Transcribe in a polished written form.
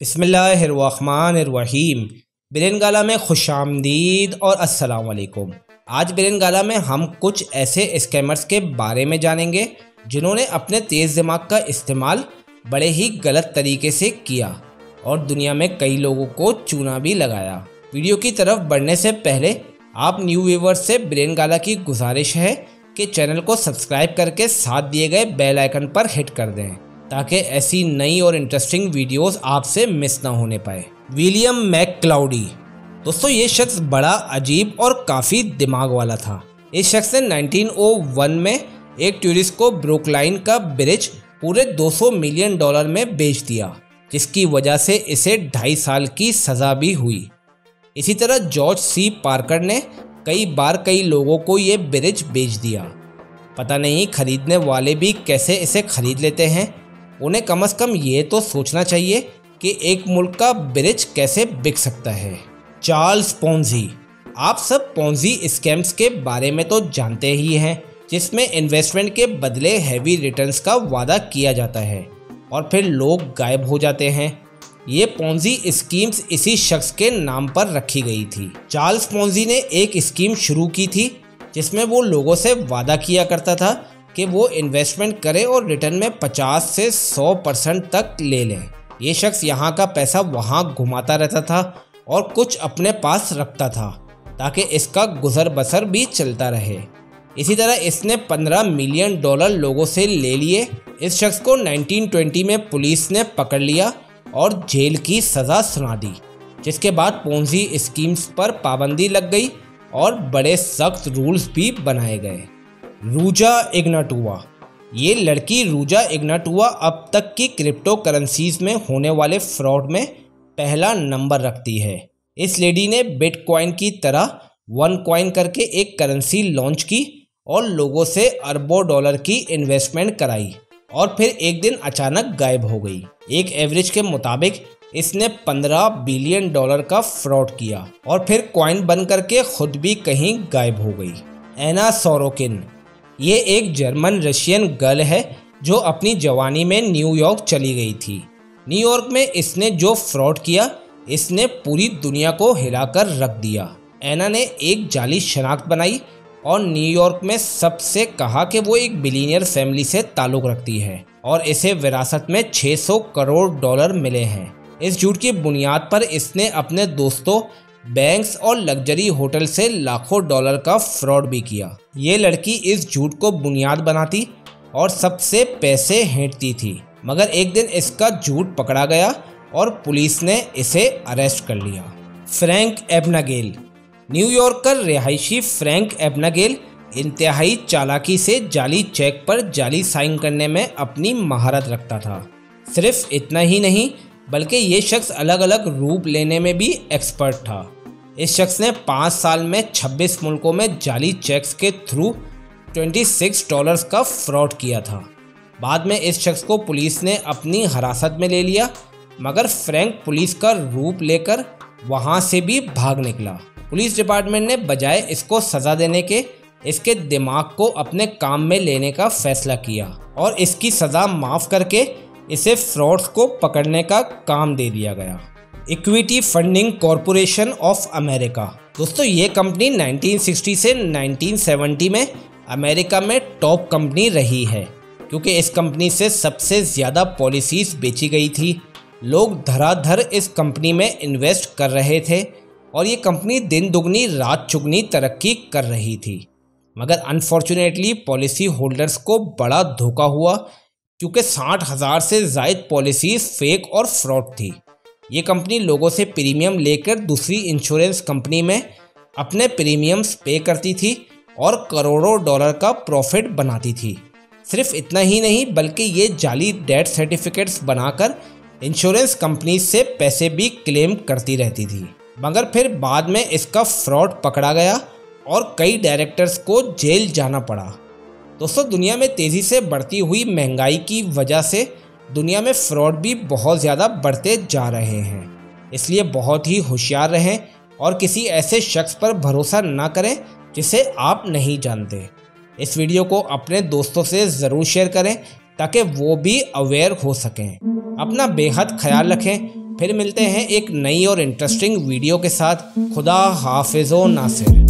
बिस्मिल्लाहिर्रहमानिर्रहीम। बिरनगाला में खुशामदीद और अस्सलाम वालेकुम। आज बिरनगाला में हम कुछ ऐसे स्कैमर्स के बारे में जानेंगे जिन्होंने अपने तेज़ दिमाग का इस्तेमाल बड़े ही गलत तरीके से किया और दुनिया में कई लोगों को चूना भी लगाया। वीडियो की तरफ बढ़ने से पहले आप न्यू व्यूअर्स से बिरनगाला की गुजारिश है कि चैनल को सब्सक्राइब करके साथ दिए गए बेल आइकन पर हिट कर दें ताकि ऐसी नई और इंटरेस्टिंग वीडियोस आपसे मिस ना होने पाए। विलियम मैकक्लाउडी। दोस्तों, ये शख्स बड़ा अजीब और काफ़ी दिमाग वाला था। इस शख्स ने 1901 में एक टूरिस्ट को ब्रुकलाइन का ब्रिज पूरे $200 मिलियन में बेच दिया, जिसकी वजह से इसे 2.5 साल की सज़ा भी हुई। इसी तरह जॉर्ज सी पार्कर ने कई बार कई लोगों को ये ब्रिज बेच दिया। पता नहीं खरीदने वाले भी कैसे इसे खरीद लेते हैं। उन्हें कम से कम ये तो सोचना चाहिए कि एक मुल्क का ब्रिज कैसे बिक सकता है। Charles Ponzi. आप सब पोंजी स्कैम्स के बारे में तो जानते ही हैं, जिसमें इन्वेस्टमेंट के बदले हैवी रिटर्न्स का वादा किया जाता है और फिर लोग गायब हो जाते हैं। ये पोंजी स्कीम्स इसी शख्स के नाम पर रखी गई थी। चार्ल्स पोंजी ने एक स्कीम शुरू की थी जिसमें वो लोगों से वादा किया करता था कि वो इन्वेस्टमेंट करे और रिटर्न में 50 से 100% तक ले लें। ये शख्स यहाँ का पैसा वहाँ घुमाता रहता था और कुछ अपने पास रखता था ताकि इसका गुजर बसर भी चलता रहे। इसी तरह इसने $15 मिलियन लोगों से ले लिए। इस शख्स को 1920 में पुलिस ने पकड़ लिया और जेल की सज़ा सुना दी, जिसके बाद पोंजी स्कीम्स पर पाबंदी लग गई और बड़े सख्त रूल्स भी बनाए गए। रूजा इग्नाटुआ। ये लड़की रूजा इग्नाटुआ अब तक की क्रिप्टो करेंसीज में होने वाले फ्रॉड में पहला नंबर रखती है। इस लेडी ने बिटकॉइन की तरह OneCoin करके एक करेंसी लॉन्च की और लोगों से अरबों डॉलर की इन्वेस्टमेंट कराई और फिर एक दिन अचानक गायब हो गई। एक एवरेज के मुताबिक इसने $15 बिलियन का फ्रॉड किया और फिर कॉइन बन करके खुद भी कहीं गायब हो गई। एना सोरोकिन। ये एक जर्मन रशियन गर्ल है जो अपनी जवानी में न्यूयॉर्क चली गई थी। न्यूयॉर्क में इसने जो फ्रॉड किया, इसने पूरी दुनिया को हिलाकर रख दिया। एना ने एक जाली शनाख्त बनाई और न्यूयॉर्क में सबसे कहा कि वो एक बिलियनियर फैमिली से ताल्लुक़ रखती है और इसे विरासत में $600 करोड़ मिले हैं। इस झूठ की बुनियाद पर इसने अपने दोस्तों, बैंक्स और लग्जरी होटल से लाखों डॉलर का फ्रॉड भी किया। ये लड़की इस झूठ को बुनियाद बनाती और सबसे पैसे हेंटती थी, मगर एक दिन इसका झूठ पकड़ा गया और पुलिस ने इसे अरेस्ट कर लिया। फ्रैंक एबनागेल। न्यूयॉर्क का रिहायशी फ्रैंक एबनागेल इंतहाई चालाकी से जाली चेक पर जाली साइन करने में अपनी महारत रखता था। सिर्फ इतना ही नहीं बल्कि ये शख्स अलग अलग रूप लेने में भी एक्सपर्ट था। इस शख्स ने 5 साल में 26 मुल्कों में जाली चेक्स के थ्रू $26 का फ्रॉड किया था। बाद में इस शख्स को पुलिस ने अपनी हिरासत में ले लिया, मगर फ्रैंक पुलिस का रूप लेकर वहाँ से भी भाग निकला। पुलिस डिपार्टमेंट ने बजाय इसको सज़ा देने के इसके दिमाग को अपने काम में लेने का फैसला किया और इसकी सज़ा माफ़ करके इसे फ्रॉड्स को पकड़ने का काम दे दिया गया। Equity funding corporation of America. दोस्तों, ये कंपनी 1960 से 1970 में अमेरिका में टॉप कंपनी रही है, क्योंकि इस कंपनी से सबसे ज़्यादा पॉलिसीज़ बेची गई थी। लोग धड़ाधड़ इस कंपनी में इन्वेस्ट कर रहे थे और ये कंपनी दिन दुगनी रात चुगनी तरक्की कर रही थी। मगर अनफॉर्चुनेटली पॉलिसी होल्डर्स को बड़ा धोखा हुआ, क्योंकि 60,000 से ज़ायद पॉलिसीज़ फेक और फ्रॉड थी। ये कंपनी लोगों से प्रीमियम लेकर दूसरी इंश्योरेंस कंपनी में अपने प्रीमियम्स पे करती थी और करोड़ों डॉलर का प्रॉफिट बनाती थी। सिर्फ इतना ही नहीं बल्कि ये जाली डेथ सर्टिफिकेट्स बनाकर इंश्योरेंस कंपनी से पैसे भी क्लेम करती रहती थी। मगर फिर बाद में इसका फ्रॉड पकड़ा गया और कई डायरेक्टर्स को जेल जाना पड़ा। दोस्तों, दुनिया में तेज़ी से बढ़ती हुई महंगाई की वजह से दुनिया में फ्रॉड भी बहुत ज़्यादा बढ़ते जा रहे हैं। इसलिए बहुत ही होशियार रहें और किसी ऐसे शख्स पर भरोसा ना करें जिसे आप नहीं जानते। इस वीडियो को अपने दोस्तों से ज़रूर शेयर करें ताकि वो भी अवेयर हो सकें। अपना बेहद ख्याल रखें। फिर मिलते हैं एक नई और इंटरेस्टिंग वीडियो के साथ। खुदा हाफिज़ो नासिर।